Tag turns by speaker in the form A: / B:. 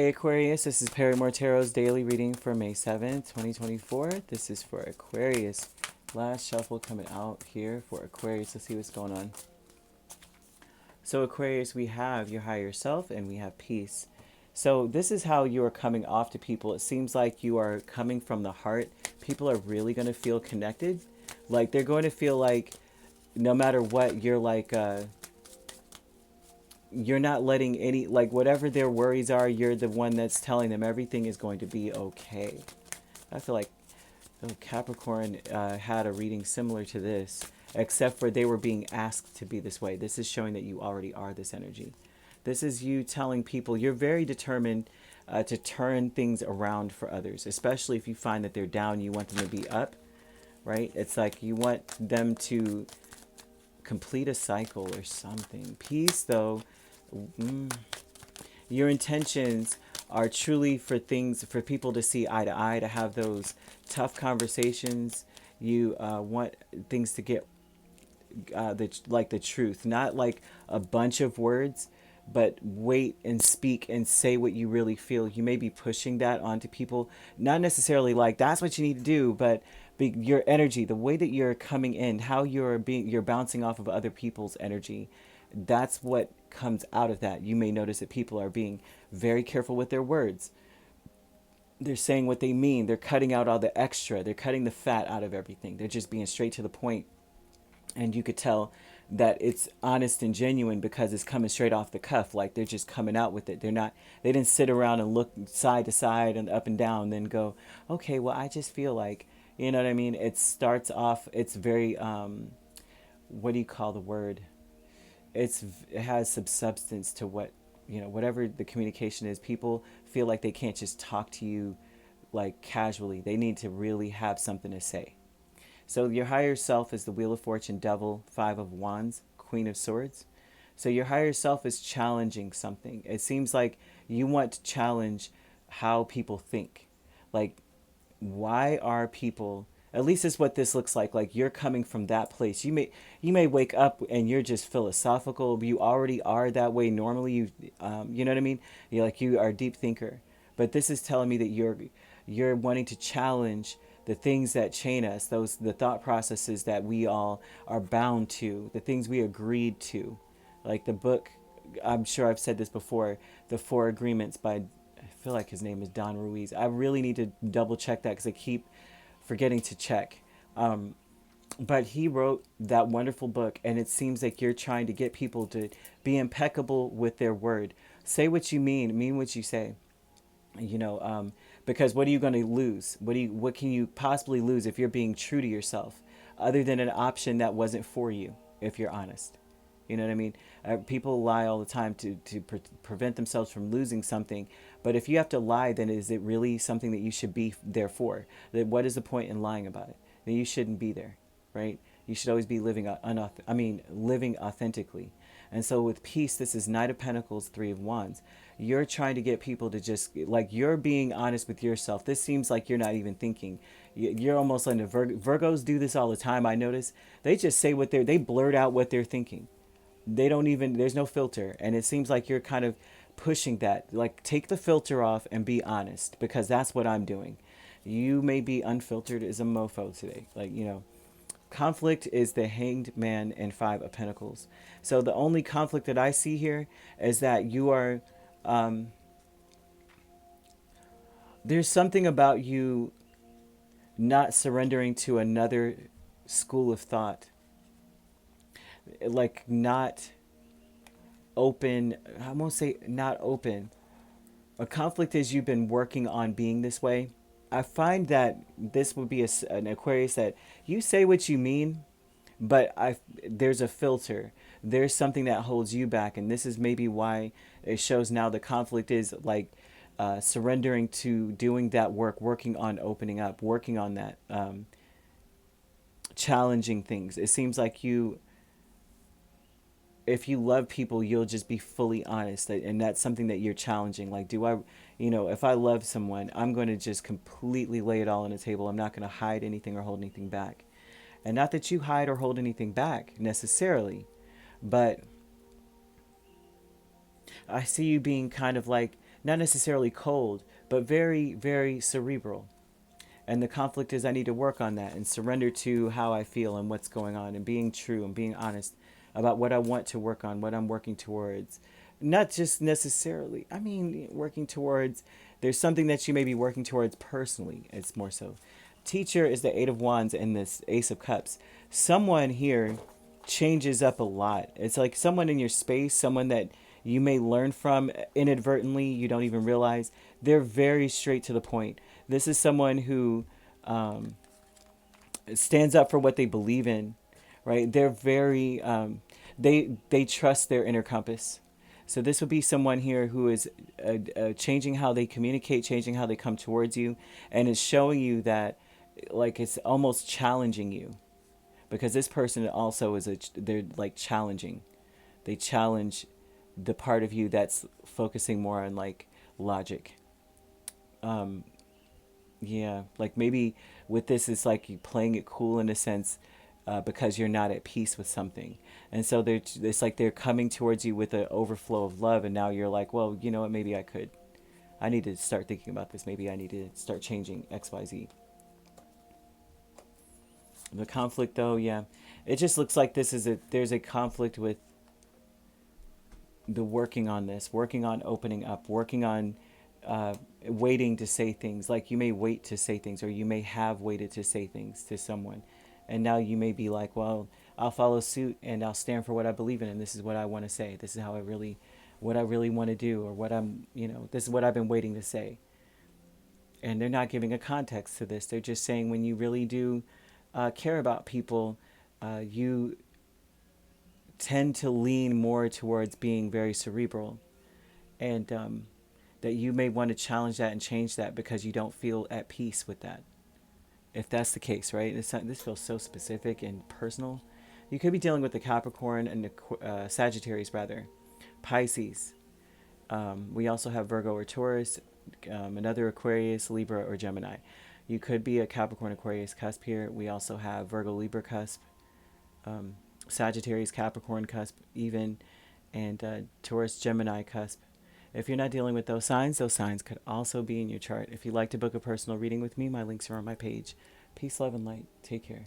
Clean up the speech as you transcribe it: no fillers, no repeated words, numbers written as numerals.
A: Hey Aquarius, this is Perrymore Tarot's daily reading for May 7th, 2024. This is for Aquarius. Last shuffle coming out here for Aquarius. Let's see what's going on. So Aquarius, we have your higher self and we have peace. So this is how you are coming off to people. It seems like you are coming from the heart. People are really going to feel connected. Like they're going to feel like no matter what, you're not letting any, like whatever their worries are, you're the one that's telling them everything is going to be okay. I feel like Capricorn had a reading similar to this, except for they were being asked to be this way. This is showing that you already are this energy. This is you telling people you're very determined to turn things around for others, especially if you find that they're down, you want them to be up, right? It's like you want them to complete a cycle or something. Peace, though, your intentions are truly for things, for people to see eye to eye, to have those tough conversations. You want things to get the truth, not like a bunch of words, but wait and speak and say what you really feel. You may be pushing that onto people, not necessarily like that's what you need to do, but your energy, the way that you're coming in, how you're bouncing off of other people's energy. That's what comes out of that. You may notice that people are being very careful with their words. They're saying what they mean. They're cutting out all the extra. They're cutting the fat out of everything. They're just being straight to the point. And you could tell that it's honest and genuine because it's coming straight off the cuff. Like they're just coming out with it. They didn't sit around and look side to side and up and down and then go, okay, well, I just feel like, you know what I mean? It starts off, it's very, what do you call the word? It has some substance to what, whatever the communication is. People feel like they can't just talk to you like casually. They need to really have something to say. So your higher self is the Wheel of Fortune, Devil, Five of Wands, Queen of Swords. So your higher self is challenging something. It seems like you want to challenge how people think. Like, why are people, at least is what this looks like you're coming from that place. You may wake up and you're just philosophical. You already are that way normally. You know what I mean? You are a deep thinker. But this is telling me that you're wanting to challenge the things that chain us, the thought processes that we all are bound to, the things we agreed to. Like the book, I'm sure I've said this before, The Four Agreements by, I feel like his name is Don Ruiz. I really need to double check that because I keep forgetting to check. But he wrote that wonderful book, and it seems like you're trying to get people to be impeccable with their word. Say what you mean what you say. Because what are you going to lose? What can you possibly lose if you're being true to yourself, other than an option that wasn't for you, if you're honest? You know what I mean? People lie all the time to prevent themselves from losing something. But if you have to lie, then is it really something that you should be there for? What is the point in lying about it? Then you shouldn't be there, right? You should always be living authentically. And so with peace, this is Knight of Pentacles, Three of Wands. You're trying to get people to just, like, you're being honest with yourself. This seems like you're not even thinking. You're almost like Virgos do this all the time, I notice. They just say they blurt out what they're thinking. They don't even, there's no filter. And it seems like you're kind of pushing that. Like, take the filter off and be honest, because that's what I'm doing. You may be unfiltered as a mofo today. Conflict is the Hanged Man and Five of Pentacles. So the only conflict that I see here is that you are, there's something about you not surrendering to another school of thought. Like not open, I won't say not open. A conflict is you've been working on being this way. I find that this would be an Aquarius that you say what you mean, but there's a filter. There's something that holds you back, and this is maybe why it shows now the conflict is like surrendering to doing that work, working on opening up, working on that, challenging things. It seems like if you love people, you'll just be fully honest. And that's something that you're challenging. Like, if I love someone, I'm going to just completely lay it all on the table. I'm not going to hide anything or hold anything back. And not that you hide or hold anything back necessarily, but I see you being kind of like not necessarily cold, but very, very cerebral. And the conflict is I need to work on that and surrender to how I feel and what's going on and being true and being honest about what I want to work on, what I'm working towards. Not just necessarily, I mean, working towards, there's something that you may be working towards personally. It's more so. Teacher is the Eight of Wands and this Ace of Cups. Someone here changes up a lot. It's like someone in your space, someone that you may learn from inadvertently, you don't even realize. They're very straight to the point. This is someone who stands up for what they believe in, right? They're very, they trust their inner compass. So this would be someone here who is changing how they communicate, changing how they come towards you, and is showing you that, like, it's almost challenging you, because this person also is they're like challenging. They challenge the part of you that's focusing more on like logic. Yeah, like maybe with this, it's like you playing it cool in a sense, because you're not at peace with something, and so it's like they're coming towards you with an overflow of love, and now you're like, well, you know what? Maybe I need to start thinking about this. Maybe I need to start changing X, Y, Z. The conflict, though, yeah, it just looks like there's a conflict with the working on this, working on opening up, working on waiting to say things. Like you may wait to say things, or you may have waited to say things to someone, and now you may be like, well, I'll follow suit and I'll stand for what I believe in, and this is what I want to say. This is how what I really want to do, or what this is what I've been waiting to say. And they're not giving a context to this. They're just saying when you really do care about people, you tend to lean more towards being very cerebral, and that you may want to challenge that and change that because you don't feel at peace with that. If that's the case, right? This feels so specific and personal. You could be dealing with the Capricorn and the Sagittarius, rather. Pisces. We also have Virgo or Taurus, another Aquarius, Libra, or Gemini. You could be a Capricorn Aquarius cusp here. We also have Virgo Libra cusp, Sagittarius Capricorn cusp even, and Taurus Gemini cusp. If you're not dealing with those signs could also be in your chart. If you'd like to book a personal reading with me, my links are on my page. Peace, love, and light. Take care.